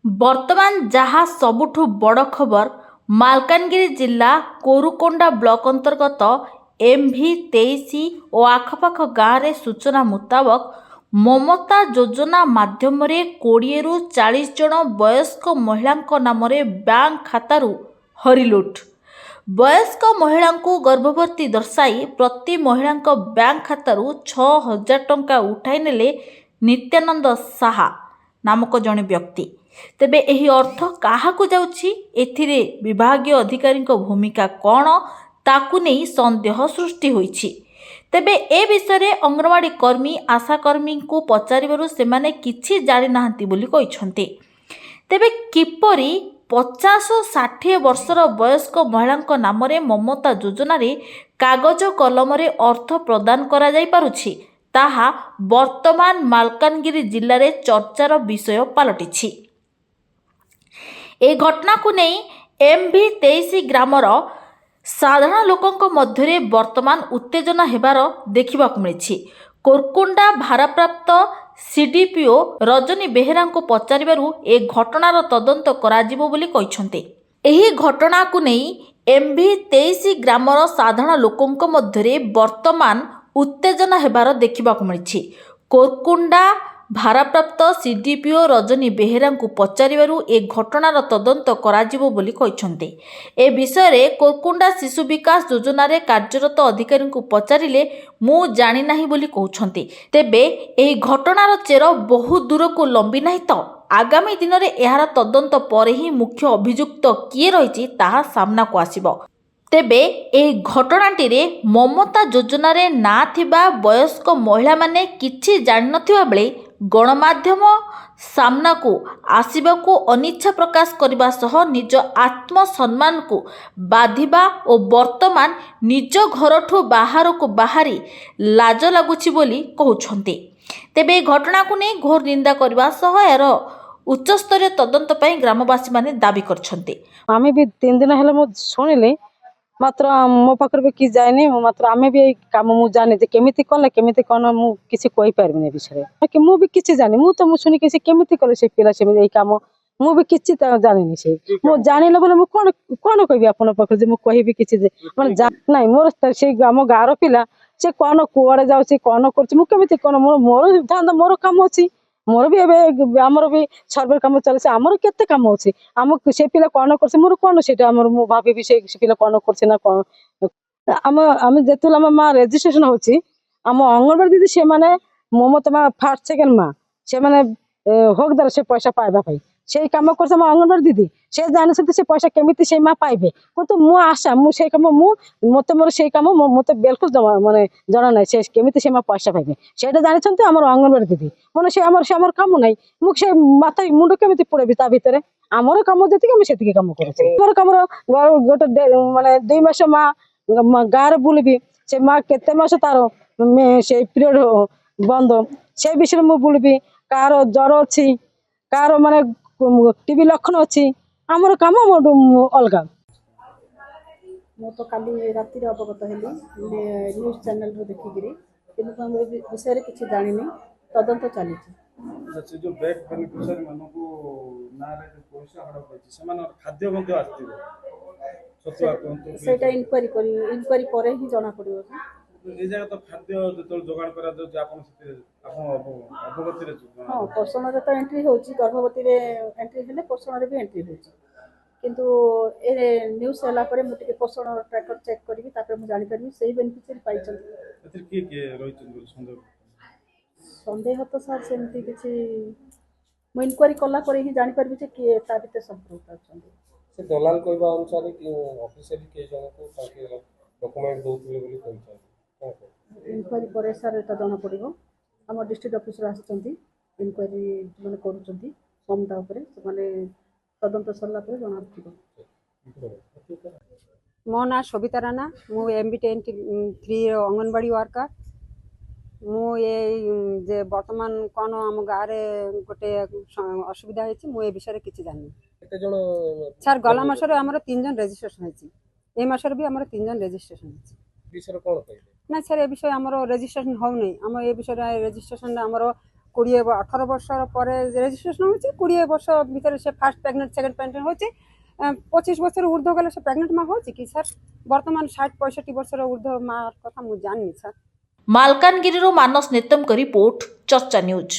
वर्तमान जहाँ सबुठु बड़ खबर मालकानगिरी जिला कोरुकोंडा ब्लॉक अंतर्गत MV23 और आखपाख गाँव में सूचना मुताबक ममता योजना माध्यम 20 रु 40 जन वयस्क महिला नाम बैंक खातारू हरिलुट। वयस्क महिला गर्भवती दर्शाई प्रति महिला बैंक खातारू 6000 टंका उठाई नेले नित्यानंद साहा नामक जड़े व्यक्ति। तेबे एही अर्थ काहाकू जाउछि एथिरे विभागीय अधिकारी भूमिका कौन ताकू नहीं संदेह सृष्टि होइछि। तेबे ए विषय रे अंगनवाड़ी कर्मी आशाकर्मी को पचारिबारु सेमाने किछि जानि नाहंती बोली कहिसंती। तेबे किपरि 50-60 वर्षर वयस्क महिला नाम ममता योजना रे कागज कलम रे अर्थ प्रदान करा जाई पारुछि ताहा वर्तमान मालकानगिरी जिल्ला रे चर्चार विषय पलटिछि। ए घटना को नहीं MV23 ग्रामर साधारण लोकों मध्य वर्तमान उत्तेजना हेबार देखा मिली। कोरकुंडा भारप्राप्त CDPO रजनी बेहेरा को पचारिबारु ए घटनार तदंत कराजिबो बोली कहिसंते। एही घटना को नहीं MV23 ग्रामर साधारण लोकों मध्य वर्तमान उत्तेजना हेबार देखा मिली। कोरकुंडा भारप्राप्त CDPO रजनी बेहेरा को पचारिबारु ए घटनार तदंत कराजिबो बोली कहिसंते। ए विषय रे कोरकुंडा शिशु विकास योजना रे कार्यरत अधिकारी को पचारिले मु जानि नाही बोली कहउछंती। तेबे एही घटनार चेर बहु दूर को लंबी नाही तो आगामी दिन रे एहार तदंत पर ही मुख्य अभियुक्त किए रहिछि ताहा सामना को आसीबो। तेबे एही घटनाटी रे ममता योजना रे ना थिबा वयस्क महिला माने किछि जानि नथिबा बेले गणमाध्यम सामना को आसिबा को अनिच्छा प्रकाश करने सह निज आत्मसम्मान को बाधिबा और वर्तमान निज घरठू बाहर को बाहरी लाज लगुछि बोली कहउछंती। तेबे घटना को नहीं घोर निंदा करने सह यार उच्चस्तरीय तदंत पई ग्रामवासी माने दाबी करछंती। आमे भी 3 दिन हेले मो सुनिले मात्र मो पाखर भी कि जायनी मात्र आमे भी काम मु जाने जे केमिति कले केमिति कोन मु किछि कोइ पारबिने विषय कि मु भी किछि जाने मु तो मु सुनि किछि केमिति कले से पिला से ए काम मु भी किछि त जानिनी से मु जानिले बोले मु कोन कोन कहबी आपन पाखर जे मु कहबी किछि जे माने जा नाही मोर से हम गारो पिला से कोन कुआडे जाउछि कोन करछि मु केमिति कोन मोर धांदा मोर काम अछि मोर भी एबे हमर भी सर्वे काम चलছে हमर केते काम अछि हम से पिला कोन करছে मोर कोन सेटा हमर मु भाबी भी से पिला कोन करছে ना कोन हम जेतुल हम मा रजिस्ट्रेशन होछि हम अंगनवाड़ी दीदी से माने ममता मा फर्स्ट सेकंड मा से माने हकदार से पैसा पाइबा पाई से काम करছে हम अंगनवाड़ी दीदी से जाने से पैसा केमिति से मा पाइबे किंतु मु आशा मु से काम मु मते मोर से काम मते बिल्कुल माने जणा नै से केमिति से मा पैसा पाइबे सेटा जानि छन्ते हमर अंगनवाड़ी दीदी माने से हमर काम नै मु से माथा मुंड केमिति पड़ेबी ता भीतर हमर काम जति हम सेति काम करछि हमर काम गोटे माने 2 मास मा गार बुलबी से मा केते मास तारो से पीरियड बंद से विषय मु बुलबी कार जर अछि कार माने टीबी लक्षण अच्छी आमर कम अलग मु तो काली राति अवगत हेली न्यूज चैनल रो देखिकी किंतु विषय किसी जानी तदंत चली जो बैक बेनिफिशियरी मानकू नारे पैसा हड़ा पइछि समान खाद्य मध्ये आस्तिबो सत्वा कोंतो सेटा इंक्वायरी करे ही जाना पड़िबो ए जगह तो खाद्य जतल जोगान करा दो जे आपन सते आपन अवगति रे हां पोषण रे तो एंट्री होची गर्भवती रे एंट्री हेले पोषण रे भी एंट्री होची किंतु ए न्यूज हला परे मु पोषण ट्रैकर चेक करबी तापर मु जानि परबी सही बेनिफिशियरी पाइछन एतिर के रहिछन संदेह तो सर सेमती किछि मु इंक्वायरी कला करे ही जानि परबी जे के ता भीतर संपर्क अछन से दलाल कहबा अनुसार कि ऑफिशियली के जन को ताके डॉक्यूमेंट दोथले बोली कहै इंक्वायरी पर सर एटा जाना पड़िबो हम डिस्ट्रिक्ट ऑफिसर आछंती इंक्वायरी माने करूछंती समता ऊपर माने तदंत सरला पर जाना पड़िबो। मो ना सबिता राणा मु MV23 अंगनवाड़ी वर्कर मु ये जे वर्तमान कोन हम गारे गोटे असुविधा हेछि मु ए विषय किछि जानि केते जण सर गला मासरे हमर 3 जन रजिस्ट्रेशन हेछि ए मासरे भी हमर 3 जन रजिस्ट्रेशन हेछि विषय कोन कहले ना सर ए विषय हमर रजिस्ट्रेशन हो नै हम ए विषय रजिस्ट्रेशन हमर 18 ବର୍ଷର ପରେ ରେଜିଷ୍ଟ୍ରେସନ ହେଉଛି, 20 ବର୍ଷ ଭିତରେ ସେ ଫାର୍ଷ୍ଟ ପ୍ରେଗନେଣ୍ଟ ସେକେଣ୍ଡ ପ୍ରେଗନେଣ୍ଟ ହେଉଛି, 25 ବର୍ଷର ଉର୍ଦ୍ଧ୍ୱ ଗଲେ ସେ ପ୍ରେଗନେଣ୍ଟ ମା ହେଉଛି କି ସାର୍? ବର୍ତ୍ତମାନ 60-65 ବର୍ଷର ଉର୍ଦ୍ଧ୍ୱ ମା କଥା ମୁଁ ଜାଣିନି ସାର୍। ମାଲକାନଗିରିରୁ ମାନସ ନେତମଙ୍କ ରିପୋର୍ଟ, ଚର୍ଚ୍ଚା ନ୍ୟୁଜ୍।